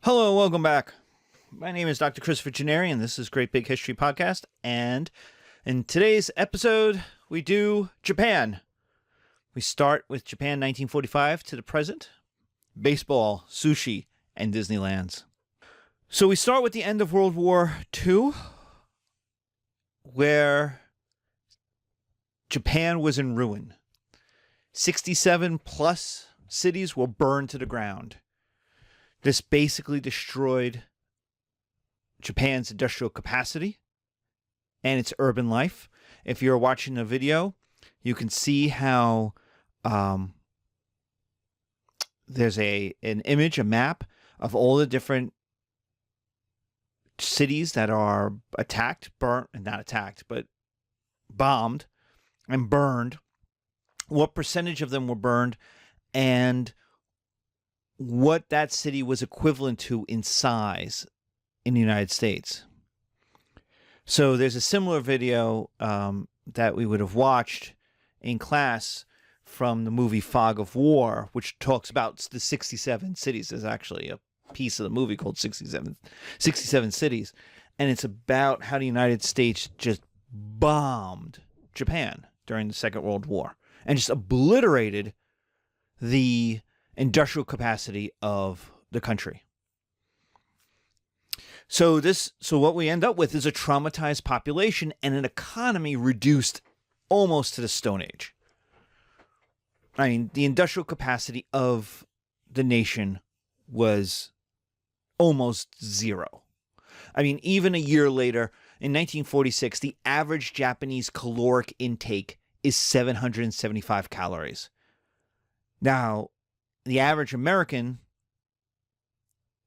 Hello, welcome back. My name is Dr. Christopher Gennari, and this is Great Big History Podcast. And in today's episode, we do Japan. We start with Japan 1945 to the present, baseball, sushi, and Disneylands. So we start with the end of World War II, where Japan was in ruin. 67 plus cities were burned to the ground. This basically destroyed Japan's industrial capacity and its urban life. If you're watching the video, you can see how there's an image, a map of all the different cities that are attacked, burnt, and not attacked, but bombed and burned. What percentage of them were burned and what that city was equivalent to in size in the United States. So there's a similar video that we would have watched in class from the movie Fog of War, which talks about the 67 cities. There's actually a piece of the movie called 67 Cities, and it's about how the United States just bombed Japan during the Second World War and just obliterated the industrial capacity of the country. So what we end up with is a traumatized population and an economy reduced almost to the Stone Age. I mean, the industrial capacity of the nation was almost zero. I mean, even a year later, in 1946, the average Japanese caloric intake is 775 calories. Now, the average American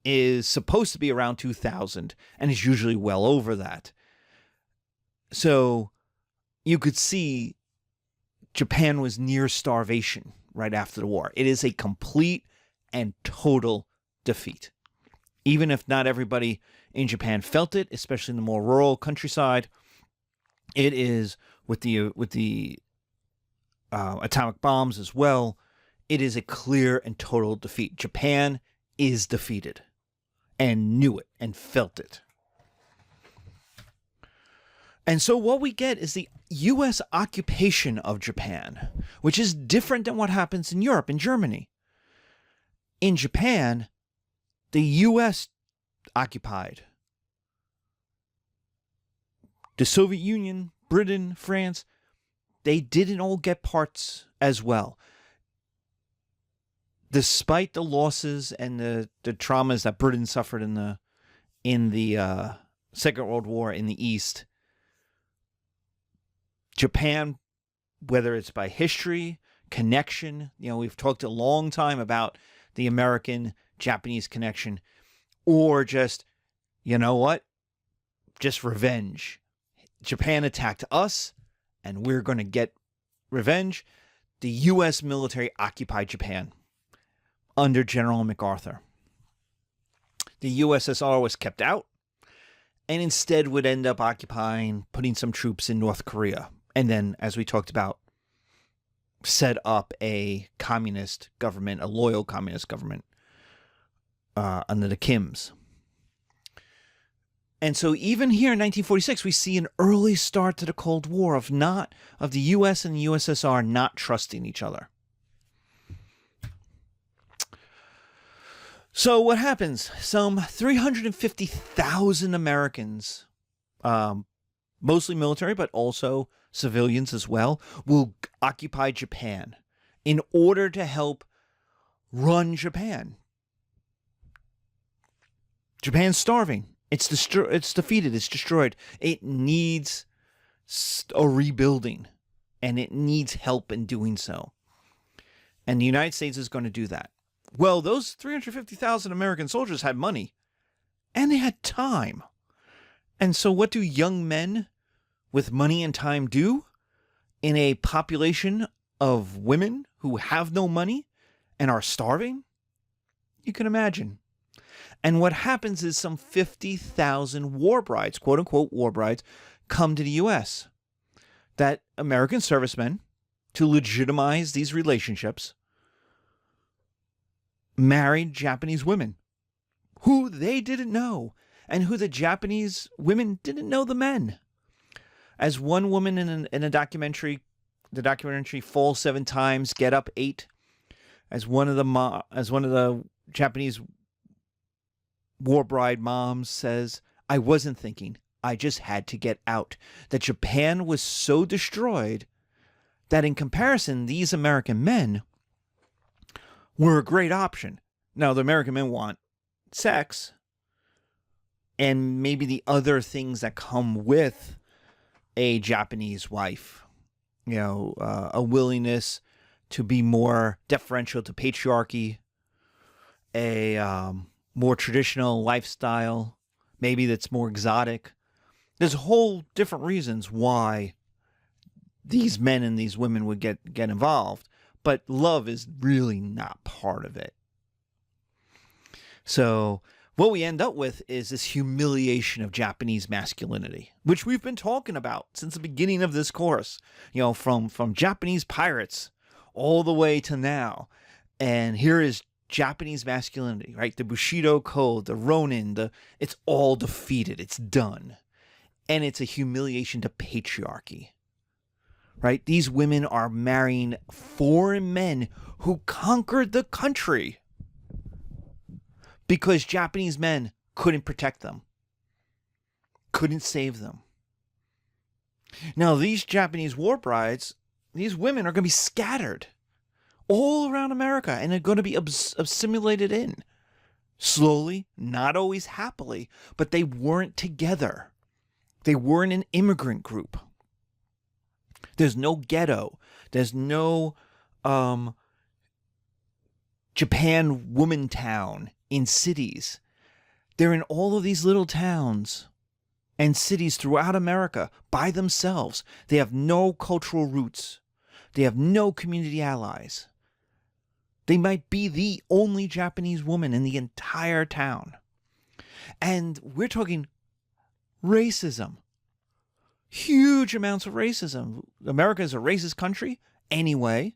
is supposed to be around 2,000 and is usually well over that. So you could see Japan was near starvation right after the war. It is a complete and total defeat. Even if not everybody in Japan felt it, especially in the more rural countryside, it is with the atomic bombs as well. It is a clear and total defeat. Japan is defeated and knew it and felt it. And so what we get is the U.S. occupation of Japan, which is different than what happens in Europe and Germany. In Japan, the U.S. occupied. The Soviet Union, Britain, France, they didn't all get parts as well. Despite the losses and the traumas that Britain suffered in the Second World War in the East, Japan, whether it's by history, connection, we've talked a long time about the American-Japanese connection, or just, just revenge. Japan attacked us, and we're going to get revenge. The U.S. military occupied Japan under General MacArthur. The USSR was kept out and instead would end up putting some troops in North Korea. And then, as we talked about, set up a communist government, a loyal communist government under the Kims. And so even here in 1946, we see an early start to the Cold War of the US and the USSR not trusting each other. So what happens? Some 350,000 Americans, mostly military, but also civilians as well, will occupy Japan in order to help run Japan. Japan's starving. It's defeated. It's destroyed. It needs a rebuilding, and it needs help in doing so. And the United States is going to do that. Well, those 350,000 American soldiers had money, and they had time. And so what do young men with money and time do in a population of women who have no money and are starving? You can imagine. And what happens is some 50,000 war brides, quote-unquote war brides, come to the U.S. That American servicemen, to legitimize these relationships, married Japanese women who they didn't know and who the Japanese women didn't know the men. As one woman in a documentary, the documentary Fall 7 Times, Get Up 8, as one of the Japanese war bride moms says, I wasn't thinking, I just had to get out. That Japan was so destroyed that in comparison, these American men were a great option. Now, the American men want sex and maybe the other things that come with a Japanese wife, a willingness to be more deferential to patriarchy, a more traditional lifestyle, maybe that's more exotic. There's whole different reasons why these men and these women would get involved, but love is really not part of it. So what we end up with is this humiliation of Japanese masculinity, which we've been talking about since the beginning of this course, from Japanese pirates all the way to now. And here is Japanese masculinity, right? The Bushido Code, the Ronin, it's all defeated. It's done. And it's a humiliation to patriarchy, right? These women are marrying foreign men who conquered the country because Japanese men couldn't protect them, couldn't save them. Now, these Japanese war brides, these women are going to be scattered all around America, and they're going to be assimilated in. Slowly, not always happily, but they weren't together. They weren't an immigrant group. There's no ghetto. There's no Japan woman town in cities. They're in all of these little towns and cities throughout America by themselves. They have no cultural roots. They have no community allies. They might be the only Japanese woman in the entire town. And we're talking racism. Huge amounts of racism. America is a racist country anyway.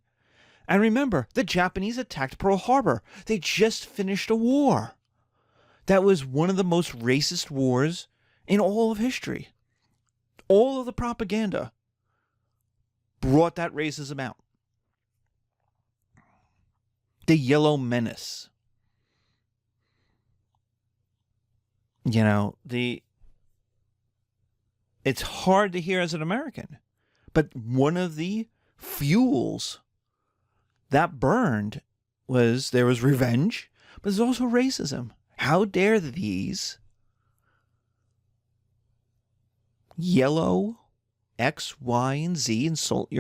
And remember, the Japanese attacked Pearl Harbor. They just finished a war. That was one of the most racist wars in all of history. All of the propaganda brought that racism out. The Yellow Menace. It's hard to hear as an American, but one of the fuels that burned there was revenge, but there's also racism. How dare these yellow X, Y, and Z insert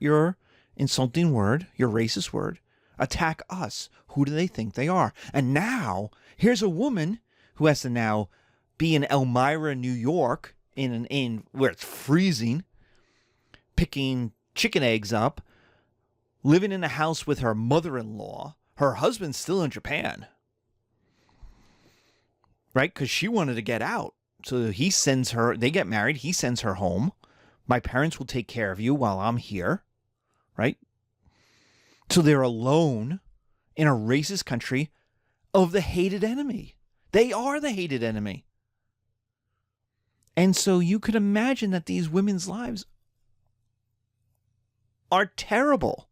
your insulting word, your racist word, attack us? Who do they think they are? And now, here's a woman who has to now be in Elmira, New York, in where it's freezing, picking chicken eggs up, living in a house with her mother-in-law. Her husband's still in Japan, right? Because she wanted to get out. So he sends her, they get married, he sends her home. My parents will take care of you while I'm here, right? So they're alone in a racist country of the hated enemy. They are the hated enemy. And so you could imagine that these women's lives are terrible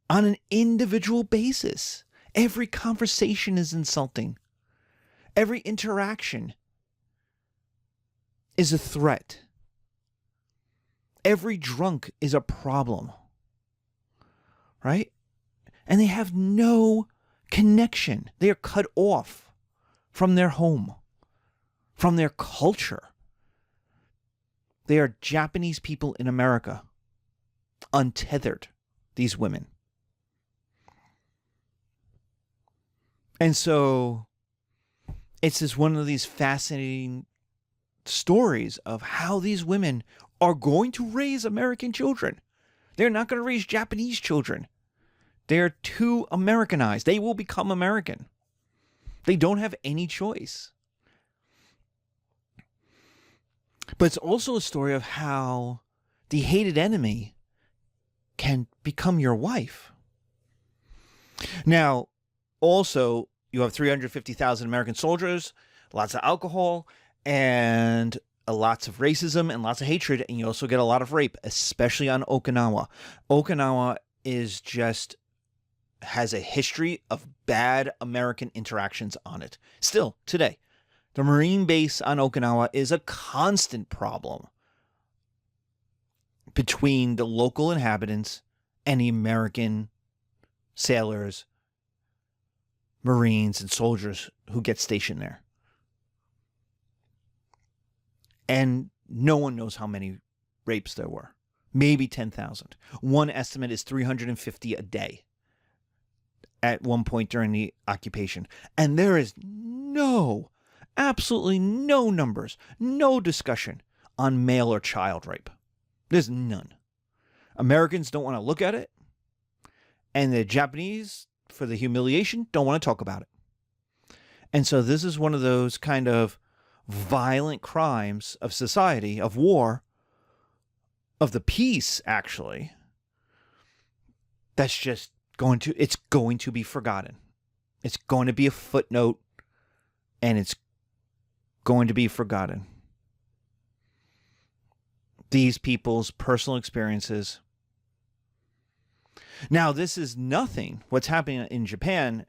on an individual basis. Every conversation is insulting. Every interaction is a threat. Every drunk is a problem. Right? And they have no connection. They are cut off from their home, from their culture. They are Japanese people in America, untethered, these women. And so it's just one of these fascinating stories of how these women are going to raise American children. They're not going to raise Japanese children. They're too Americanized. They will become American. They don't have any choice. But it's also a story of how the hated enemy can become your wife. Now, also, you have 350,000 American soldiers, lots of alcohol, and lots of racism and lots of hatred, and you also get a lot of rape, especially on Okinawa. Okinawa has a history of bad American interactions on it. Still, today, the Marine base on Okinawa is a constant problem between the local inhabitants and the American sailors, Marines, and soldiers who get stationed there. And no one knows how many rapes there were. Maybe 10,000. One estimate is 350 a day at one point during the occupation. And there is absolutely no numbers, no discussion on male or child rape. There's none. Americans don't want to look at it, and the Japanese, for the humiliation, don't want to talk about it. And so this is one of those kind of violent crimes of society, of war, of the peace, actually, that's just it's going to be forgotten. It's going to be a footnote, and it's going to be forgotten. These people's personal experiences. Now, this is nothing. What's happening in Japan,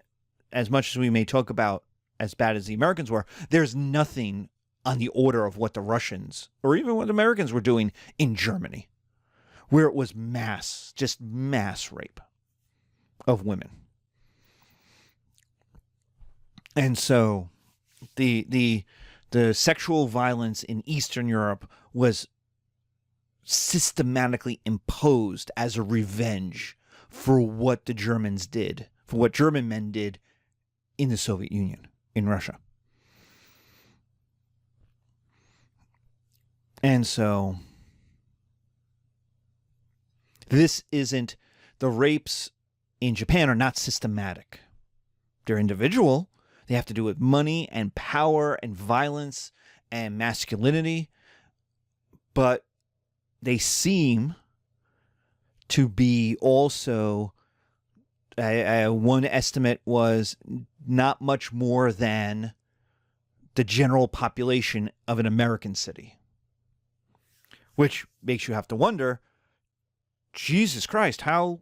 as much as we may talk about as bad as the Americans were, there's nothing on the order of what the Russians or even what the Americans were doing in Germany, where it was mass rape of women. And so the sexual violence in Eastern Europe was systematically imposed as a revenge for what the Germans did, for what German men did in the Soviet Union, in Russia. And so the rapes in Japan are not systematic. They're individual. They have to do with money and power and violence and masculinity. But they seem to be also, one estimate was not much more than the general population of an American city. Which makes you have to wonder, Jesus Christ, how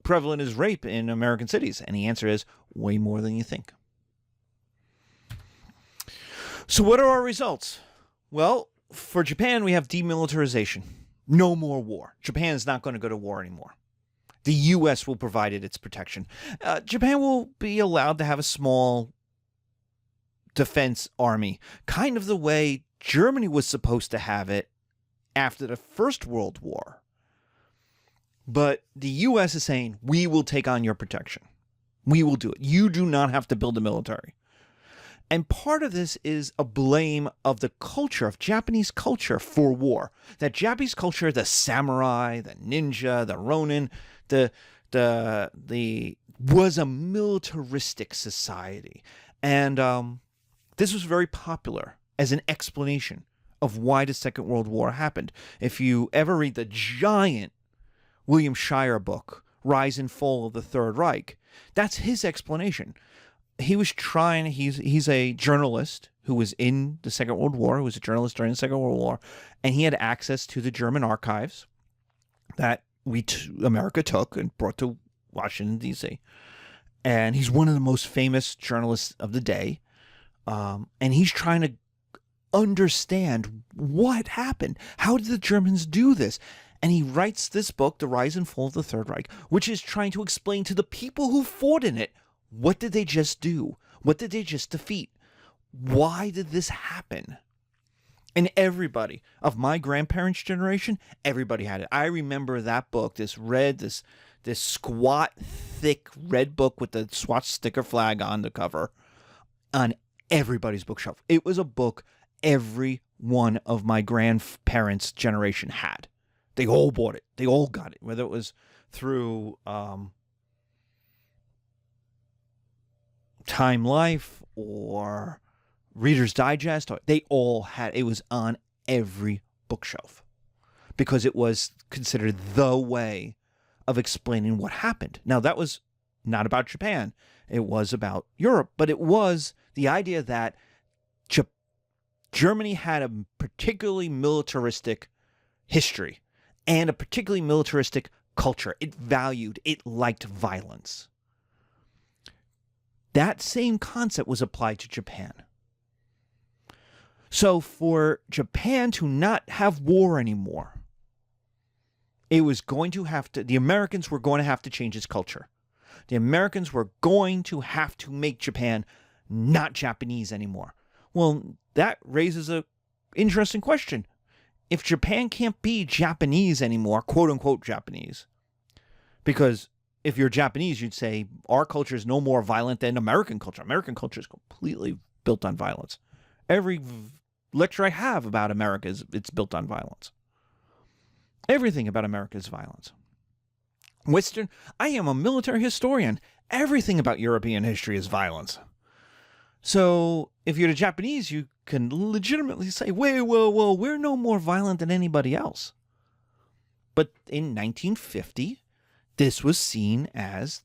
prevalent is rape in American cities? And the answer is way more than you think. So what are our results? Well, for Japan, we have demilitarization. No more war. Japan is not going to go to war anymore. The U.S. will provide it its protection. Japan will be allowed to have a small defense army, kind of the way Germany was supposed to have it after the First World War. But the U.S. is saying, we will take on your protection. We will do it. You do not have to build a military. And part of this is a blame of the culture, of Japanese culture for war. That Japanese culture, the samurai, the ninja, the ronin, was a militaristic society. And this was very popular as an explanation of why the Second World War happened. If you ever read the giant William Shirer book, Rise and Fall of the Third Reich, that's his explanation. He's a journalist who was in the Second World War, who was a journalist during the Second World War, and he had access to the German archives that America took and brought to Washington, D.C. And he's one of the most famous journalists of the day. And he's trying to understand what happened. How did the Germans do this? And he writes this book, The Rise and Fall of the Third Reich, which is trying to explain to the people who fought in it, what did they just do? What did they just defeat? Why did this happen? And everybody of my grandparents' generation, everybody had it. I remember that book, this squat, thick red book with the swastika flag on the cover, on everybody's bookshelf. It was a book every one of my grandparents' generation had. They all bought it. They all got it, whether it was through Time Life or Reader's Digest. They all had it. Was on every bookshelf because it was considered the way of explaining what happened. Now, that was not about Japan. It was about Europe, but it was the idea that Germany had a particularly militaristic history and a particularly militaristic culture. It liked violence. That same concept was applied to Japan. So for Japan to not have war anymore, it was going to have to, the Americans were going to have to change its culture. The Americans were going to have to make Japan not Japanese anymore. Well, that raises an interesting question. If Japan can't be Japanese anymore, quote unquote Japanese, because if you're Japanese, you'd say our culture is no more violent than American culture. American culture is completely built on violence. Every lecture I have about America it's built on violence. Everything about America is violence. I am a military historian. Everything about European history is violence. So if you're the Japanese, you can legitimately say, wait, whoa, we're no more violent than anybody else. But in 1950, this was seen as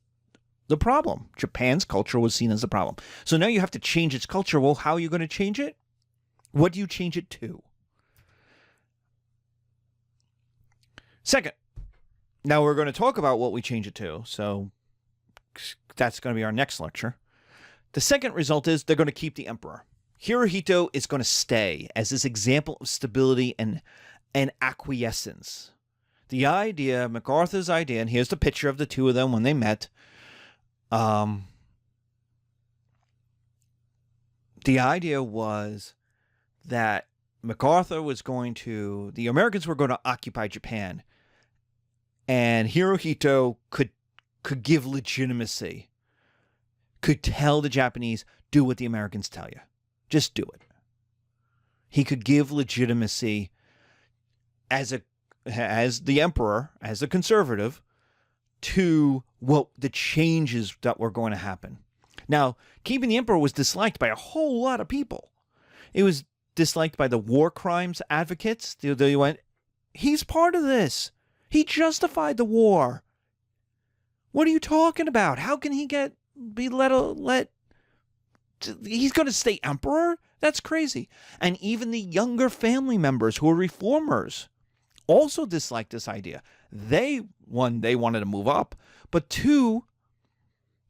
the problem. Japan's culture was seen as the problem. So now you have to change its culture. Well, how are you going to change it? What do you change it to? Second, now we're going to talk about what we change it to. So that's going to be our next lecture. The second result is they're going to keep the emperor. Hirohito is going to stay as this example of stability and acquiescence. The idea, MacArthur's idea, and here's the picture of the two of them when they met. The idea was that the Americans were going to occupy Japan, and Hirohito could give legitimacy, could tell the Japanese, do what the Americans tell you. Just do it. He could give legitimacy as the emperor, as a conservative, to the changes that were going to happen. Now, keeping the emperor was disliked by a whole lot of people. It was disliked by the war crimes advocates. They went, he's part of this. He justified the war. What are you talking about? How can he he's going to stay emperor? That's crazy. And even the younger family members who were reformers also disliked this idea. They wanted to move up, but two,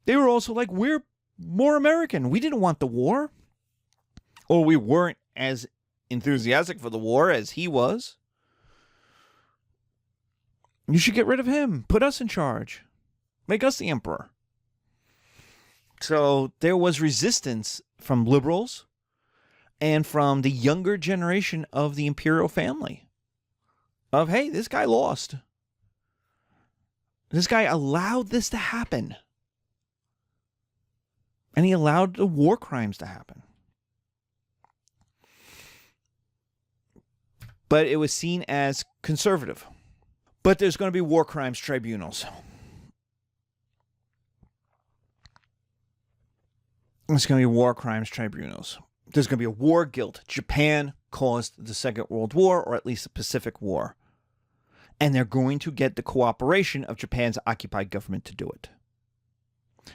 they were also like, we're more American. We didn't want the war, or we weren't as enthusiastic for the war as he was. You should get rid of him. Put us in charge. Make us the emperor. So there was resistance from liberals and from the younger generation of the imperial family. Of, hey, this guy lost. This guy allowed this to happen. And he allowed the war crimes to happen. But it was seen as conservative. But there's going to be war crimes tribunals. There's going to be war crimes tribunals. There's going to be a war guilt. Japan caused the Second World War, or at least the Pacific War. And they're going to get the cooperation of Japan's occupied government to do it.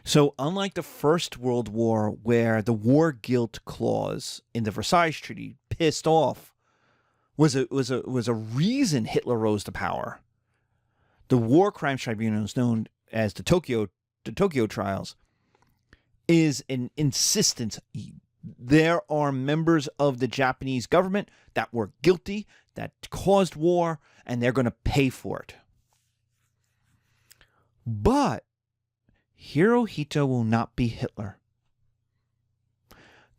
So unlike the First World War, where the war guilt clause in the Versailles Treaty pissed off was a reason Hitler rose to power, the war crimes tribunals, known as the Tokyo trials, is an insistence. There are members of the Japanese government that were guilty, that caused war, and they're going to pay for it. But Hirohito will not be Hitler.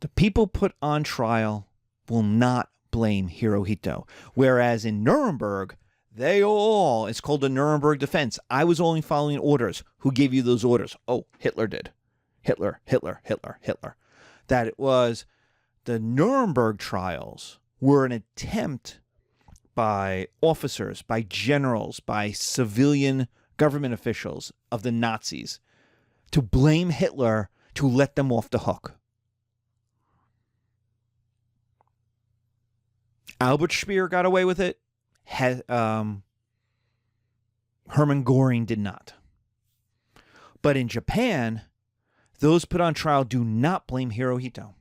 The people put on trial will not blame Hirohito. Whereas in Nuremberg, it's called the Nuremberg defense. I was only following orders. Who gave you those orders? Oh, Hitler did. Hitler. That it was the Nuremberg trials were an attempt by officers, by generals, by civilian government officials of the Nazis to blame Hitler to let them off the hook. Albert Speer got away with it. Hermann Göring did not. But in Japan, those put on trial do not blame Hirohito.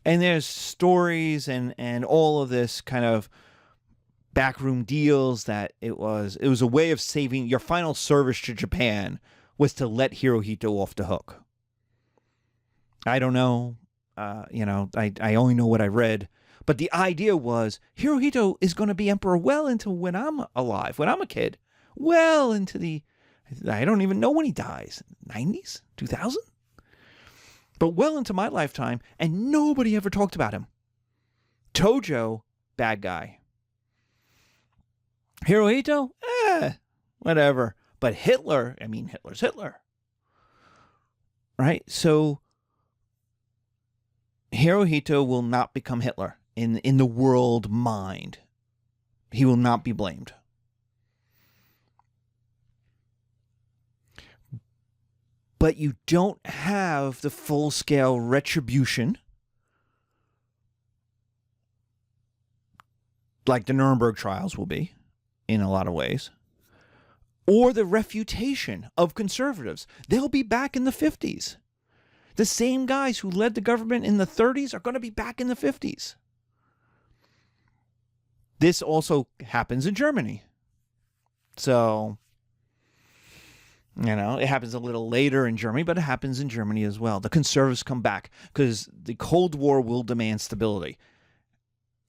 And there's stories and all of this kind of backroom deals that it was a way of saving. Your final service to Japan was to let Hirohito off the hook. I don't know. I only know what I read. But the idea was Hirohito is going to be emperor well into when I'm alive, when I'm a kid. Well into I don't even know when he dies. 90s? 2000? But well into my lifetime, and nobody ever talked about him. Tojo, bad guy. Hirohito, whatever. But Hitler's Hitler. Right? So Hirohito will not become Hitler in the world mind. He will not be blamed. But you don't have the full-scale retribution like the Nuremberg trials will be, in a lot of ways, or the refutation of conservatives. They'll be back in the 50s. The same guys who led the government in the 30s are going to be back in the 50s. This also happens in Germany. So, it happens a little later in Germany, but it happens in Germany as well. The conservatives come back because the Cold War will demand stability.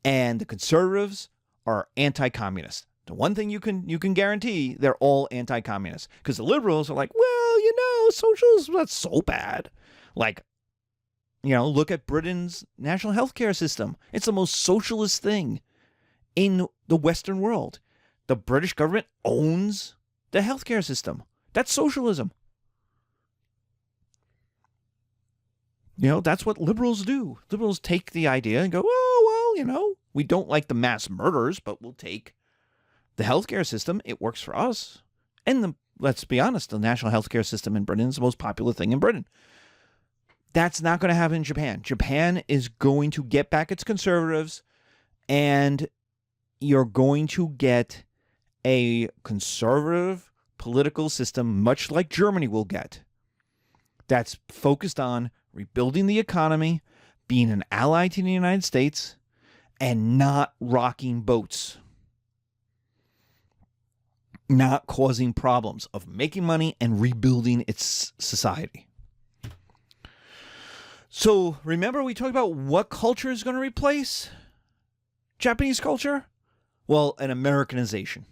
And the conservatives are anti-communist. The one thing you can guarantee, they're all anti-communist. Because the liberals are like, well, socialism, that's so bad. Like, look at Britain's national health care system. It's the most socialist thing in the Western world. The British government owns the healthcare system. That's socialism. That's what liberals do. Liberals take the idea and go, we don't like the mass murders, but we'll take the healthcare system. It works for us. And let's be honest, the national healthcare system in Britain is the most popular thing in Britain. That's not going to happen in Japan. Japan is going to get back its conservatives, and you're going to get a conservative political system, much like Germany will get, that's focused on rebuilding the economy, being an ally to the United States, and not rocking boats. Not causing problems, of making money and rebuilding its society. So remember we talked about what culture is going to replace Japanese culture? Well, an Americanization.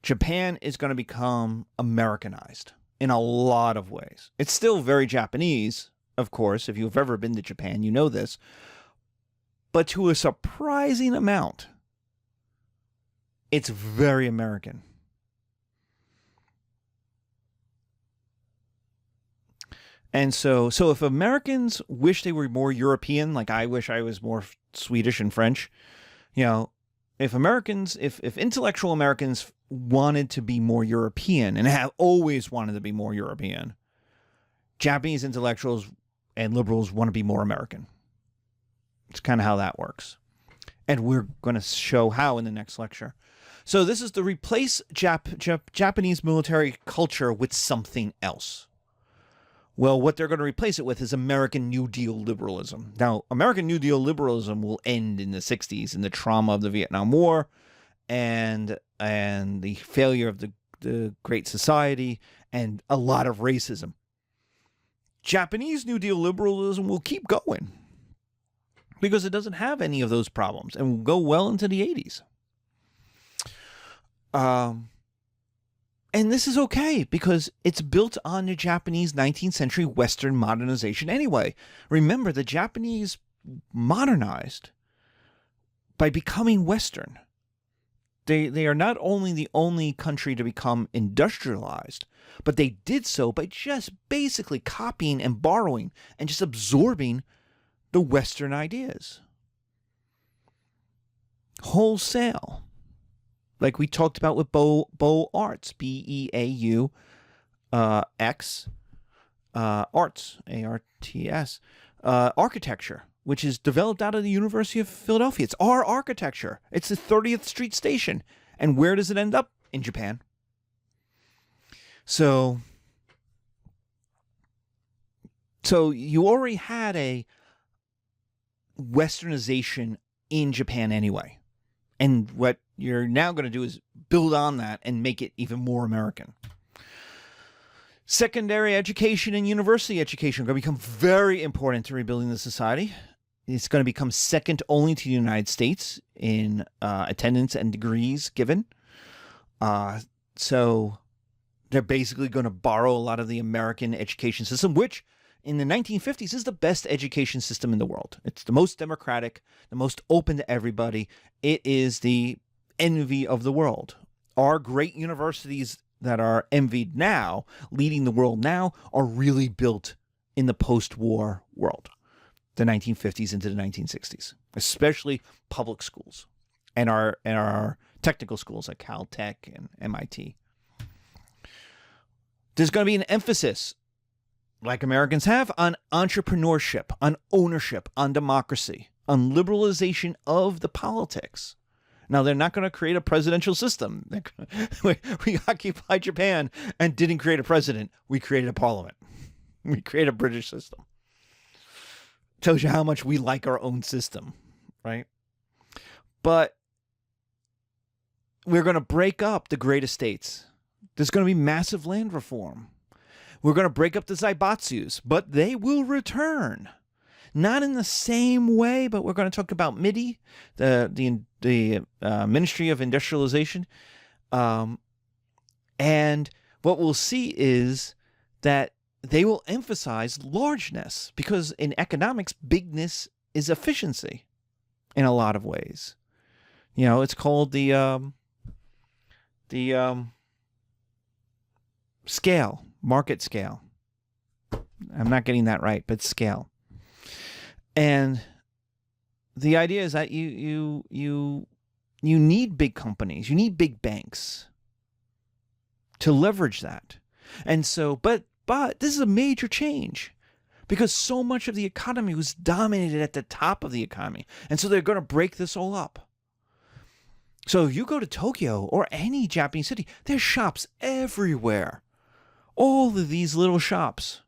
Japan is going to become Americanized in a lot of ways. It's still very Japanese, of course. If you've ever been to Japan, you know this. But to a surprising amount, it's very American. And so if Americans wish they were more European, like I wish I was more Swedish and French, if intellectual Americans wanted to be more European and have always wanted to be more European, Japanese intellectuals and liberals want to be more American. It's kind of how that works. And we're going to show how in the next lecture. So this is to replace Japanese military culture with something else. Well, what they're going to replace it with is American New Deal liberalism. Now, American New Deal liberalism will end in the 60s in the trauma of the Vietnam War and the failure of the Great Society and a lot of racism. Japanese New Deal liberalism will keep going because it doesn't have any of those problems and will go well into the 80s. And this is okay because it's built on the Japanese 19th century Western modernization anyway. Remember, the Japanese modernized by becoming Western. They are not only the only country to become industrialized, but they did so by just basically copying and borrowing and just absorbing the Western ideas. Wholesale. Like we talked about with Beaux Arts, Beaux X Arts, ARTS, architecture, which is developed out of the University of Philadelphia. It's our architecture. It's the 30th Street Station, And where does it end up? In Japan. So you already had a westernization in Japan anyway. And what you're now going to do is build on that and make it even more American. Secondary education and university education are going to become very important to rebuilding the society. It's going to become second only to the United States in attendance and degrees given. So they're basically going to borrow a lot of the American education system, which in the 1950s is the best education system in the world. It's the most democratic, the most open to everybody. It is the envy of the world. Our great universities that are envied now, leading the world now, are really built in the post-war world, the 1950s into the 1960s, especially public schools and our technical schools like Caltech and MIT. There's going to be an emphasis, like Americans have, on entrepreneurship, on ownership, on democracy, on liberalization of the politics. Now, they're not going to create a presidential system. We occupied Japan and didn't create a president. We created a parliament. We created a British system. Tells you how much we like our own system, right? But we're going to break up the great estates. There's going to be massive land reform. We're going to break up the zaibatsus, but they will return. Not in the same way, but we're going to talk about MIDI, the Ministry of Industrialization. And what we'll see is that they will emphasize largeness, because in economics, bigness is efficiency in a lot of ways. You know, it's called the scale, market scale. I'm not getting that right, but scale. And the idea is that you need big companies, you need big banks to leverage that. And so, but this is a major change, because so much of the economy was dominated at the top of the economy. And so they're going to break this all up. So if you go to Tokyo or any Japanese city, there's shops everywhere. All of these little shops.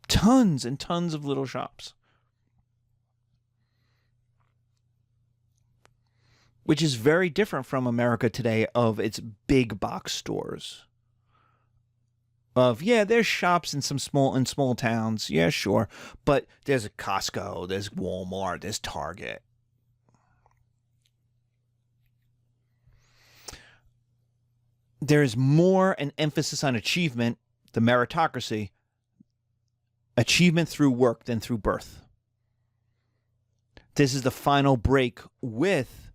Tons and tons of little shops. Which is very different from America today of its big box stores. There's shops in small towns. Yeah, sure. But there's a Costco, there's Walmart, there's Target. There is more an emphasis on achievement, the meritocracy, achievement through work than through birth. This is the final break with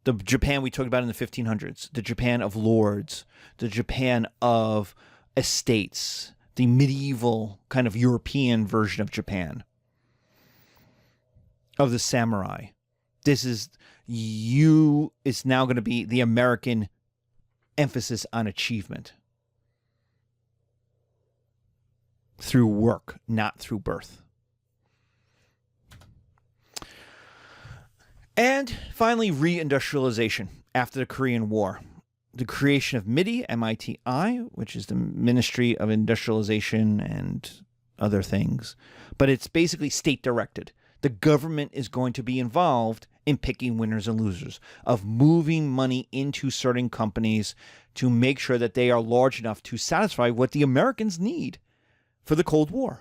the Japan we talked about in the 1500s, the Japan of lords, the Japan of estates, the medieval kind of European version of Japan, of the samurai. It's now going to be the American emphasis on achievement through work, not through birth. And finally, reindustrialization after the Korean War. The creation of MIDI, M-I-T-I, which is the Ministry of Industrialization and other things. But it's basically state-directed. The government is going to be involved in picking winners and losers, of moving money into certain companies to make sure that they are large enough to satisfy what the Americans need for the Cold War.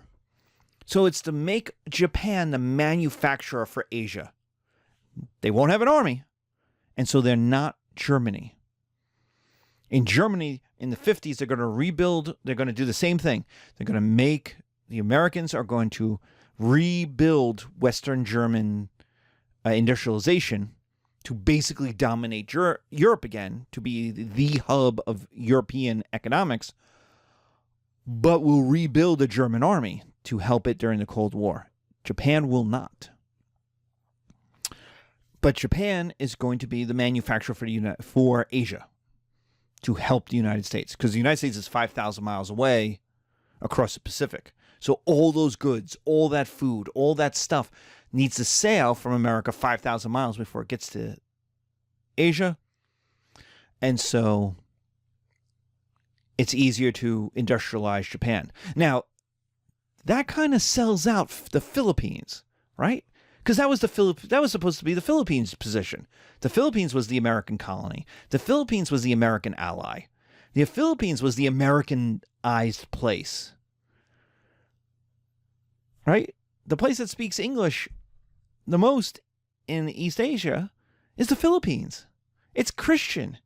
So it's to make Japan the manufacturer for Asia. They won't have an army, and so they're not Germany. In Germany, in the 50s, they're going to rebuild. They're going to do the same thing. They're going to make, the Americans are going to rebuild Western German industrialization to basically dominate Europe again, to be the hub of European economics, but will rebuild a German army to help it during the Cold War. Japan will not. But Japan is going to be the manufacturer for Asia to help the United States, because the United States is 5,000 miles away across the Pacific. So all those goods, all that food, all that stuff needs to sail from America 5,000 miles before it gets to Asia. And so it's easier to industrialize Japan. Now, that kind of sells out the Philippines, right? Because that was supposed to be the Philippines' position. The Philippines was the American colony. The Philippines was the American ally. The Philippines was the Americanized place, right? The place that speaks English the most in East Asia is the Philippines. It's Christian.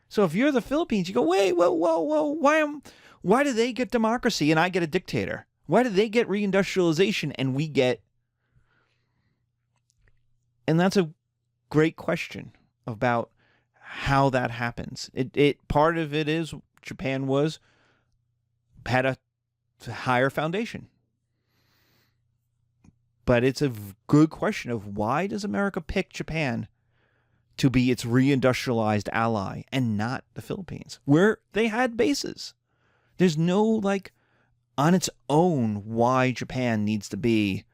So if you're the Philippines, you go, wait, whoa, why do they get democracy and I get a dictator? Why do they get reindustrialization and we get... And that's a great question about how that happens. Part of it is Japan had a higher foundation. But it's a good question of why does America pick Japan to be its reindustrialized ally and not the Philippines, where they had bases? There's no, on its own, why Japan needs to be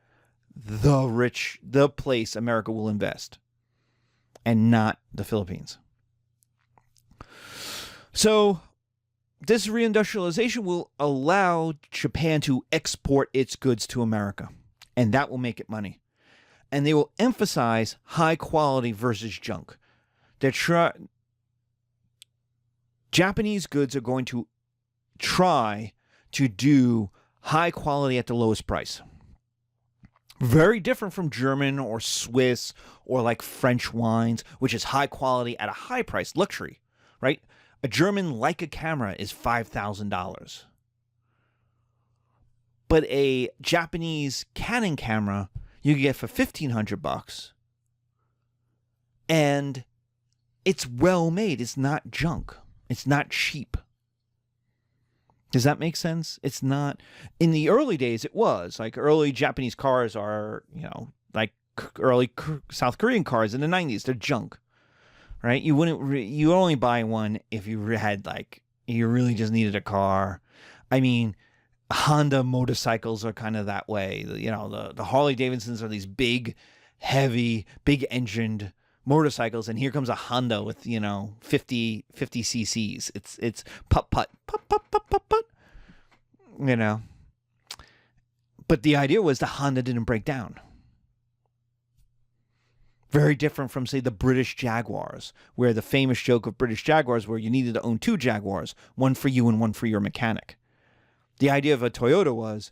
the place America will invest, and not the Philippines. So this reindustrialization will allow Japan to export its goods to America, and that will make it money. And they will emphasize high quality versus junk. Japanese goods are going to try to do high quality at the lowest price. Very different from German or Swiss or French wines, which is high quality at a high price, luxury, right? A German Leica camera is $5,000. But a Japanese Canon camera you can get for $1,500. And it's well made. It's not junk. It's not cheap. Does that make sense? It's not. In the early days, it was. Early Japanese cars are, early South Korean cars in the 90s. They're junk, right? You only buy one if you had, you really just needed a car. I mean, Honda motorcycles are kind of that way. The Harley Davidsons are these big, heavy, big-engined motorcycles, and here comes a Honda with 50 cc's. It's putt, But the idea was the Honda didn't break down. Very different from, say, the British Jaguars, where the famous joke of British Jaguars where you needed to own two Jaguars, one for you and one for your mechanic. The idea of a Toyota was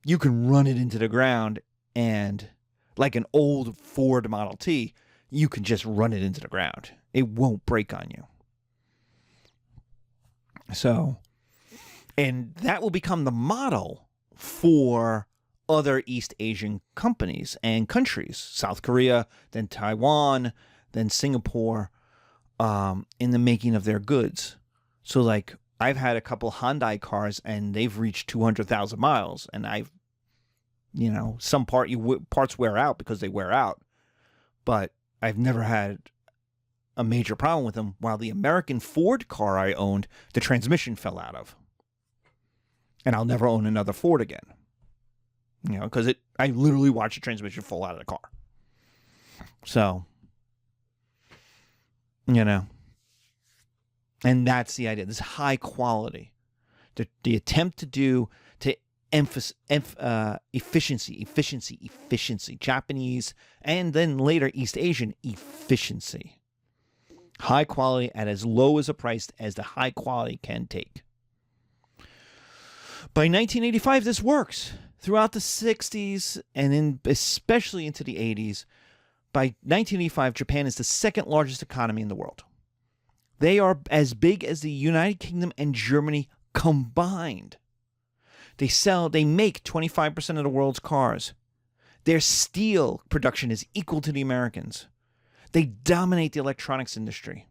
you can run it into the ground, and like an old Ford Model T, you can just run it into the ground. It won't break on you. So, and that will become the model for other East Asian companies and countries. South Korea, then Taiwan, then Singapore, in the making of their goods. So I've had a couple Hyundai cars and they've reached 200,000 miles, and some parts wear out because they wear out, but I've never had a major problem with them. While the American Ford car I owned, the transmission fell out of. And I'll never own another Ford again. Because I literally watched the transmission fall out of the car. So, and that's the idea. This high quality. The attempt to emphasize efficiency. Japanese and then later East Asian efficiency. High quality at as low as a price as the high quality can take. By 1985, this works. Throughout the 60s and especially into the 80s, by 1985, Japan is the second largest economy in the world. They are as big as the United Kingdom and Germany combined. They make 25% of the world's cars. Their steel production is equal to the Americans. They dominate the electronics industry.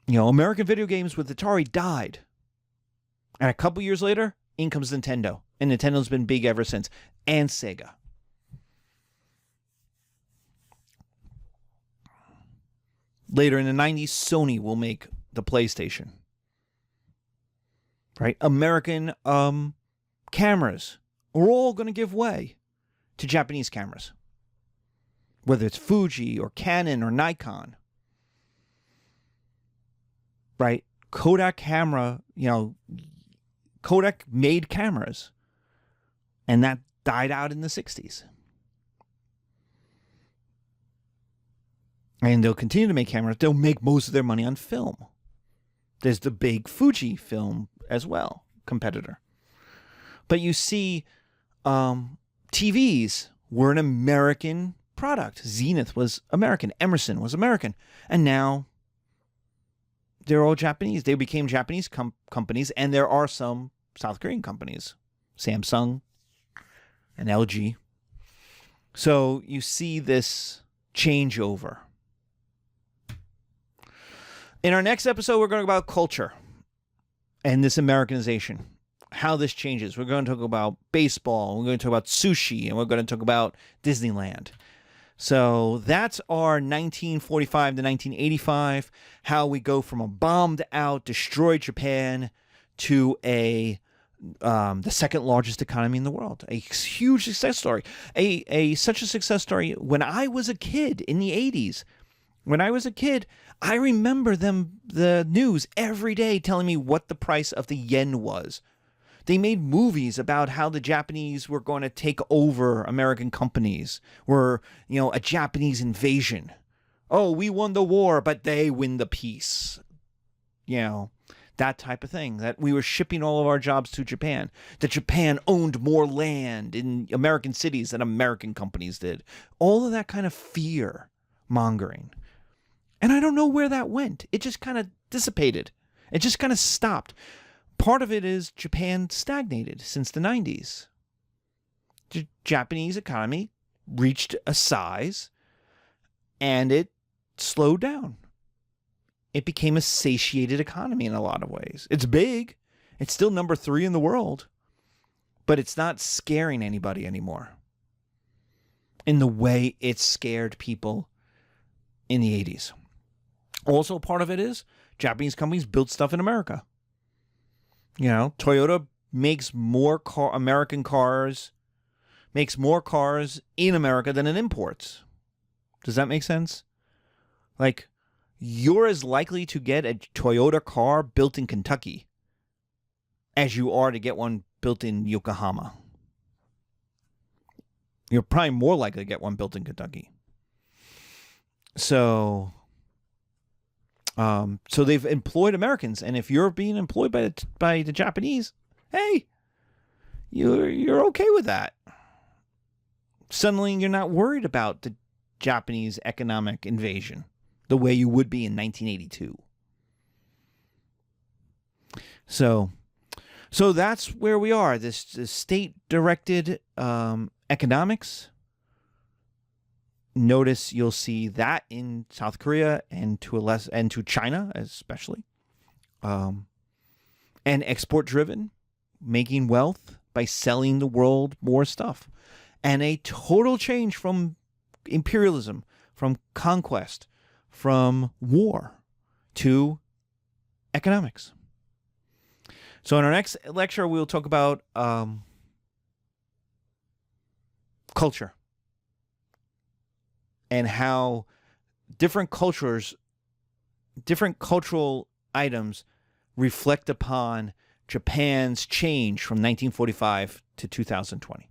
American video games with Atari died. And a couple years later, in comes Nintendo. And Nintendo's been big ever since. And Sega. Later in the 90s, Sony will make the PlayStation. Right? American cameras are all going to give way to Japanese cameras. whether it's Fuji or Canon or Nikon, right? Kodak camera, Kodak made cameras, and that died out in the 60s. And they'll continue to make cameras. They'll make most of their money on film. There's the big Fuji film as well, competitor. But you see, TVs were an American product. Zenith was American. Emerson was American. And now they're all Japanese. They became Japanese companies, and there are some South Korean companies, Samsung and LG. So you see this changeover. In our next episode, we're going to talk about culture and this Americanization, how this changes. We're going to talk about baseball. We're going to talk about sushi, and we're going to talk about Disneyland. So that's our 1945 to 1985, how we go from a bombed out, destroyed Japan to the second largest economy in the world. A huge success story. Such a success story. When I was a kid in the 80s, I remember the news every day telling me what the price of the yen was. They made movies about how the Japanese were going to take over American companies, were, a Japanese invasion. Oh, we won the war, but they win the peace. That type of thing, that we were shipping all of our jobs to Japan, that Japan owned more land in American cities than American companies did. All of that kind of fear mongering. And I don't know where that went. It just kind of dissipated. It just kind of stopped. Part of it is Japan stagnated since the 90s. The Japanese economy reached a size and it slowed down. It became a satiated economy in a lot of ways. It's big. It's still number 3 in the world. But it's not scaring anybody anymore in the way it scared people in the 80s. Also, part of it is Japanese companies built stuff in America. Toyota makes more American cars, makes more cars in America than it imports. Does that make sense? Like, you're as likely to get a Toyota car built in Kentucky as you are to get one built in Yokohama. You're probably more likely to get one built in Kentucky. So they've employed Americans, and if you're being employed by the Japanese, hey, you're okay with that. Suddenly, you're not worried about the Japanese economic invasion the way you would be in 1982. So that's where we are. This state-directed economics. Notice you'll see that in South Korea and to China especially, and export-driven, making wealth by selling the world more stuff, and a total change from imperialism, from conquest, from war to economics. So in our next lecture, we'll talk about culture. And how different cultures, different cultural items reflect upon Japan's change from 1945 to 2020.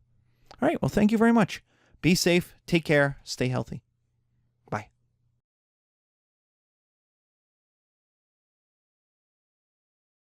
All right. Well, thank you very much. Be safe. Take care. Stay healthy.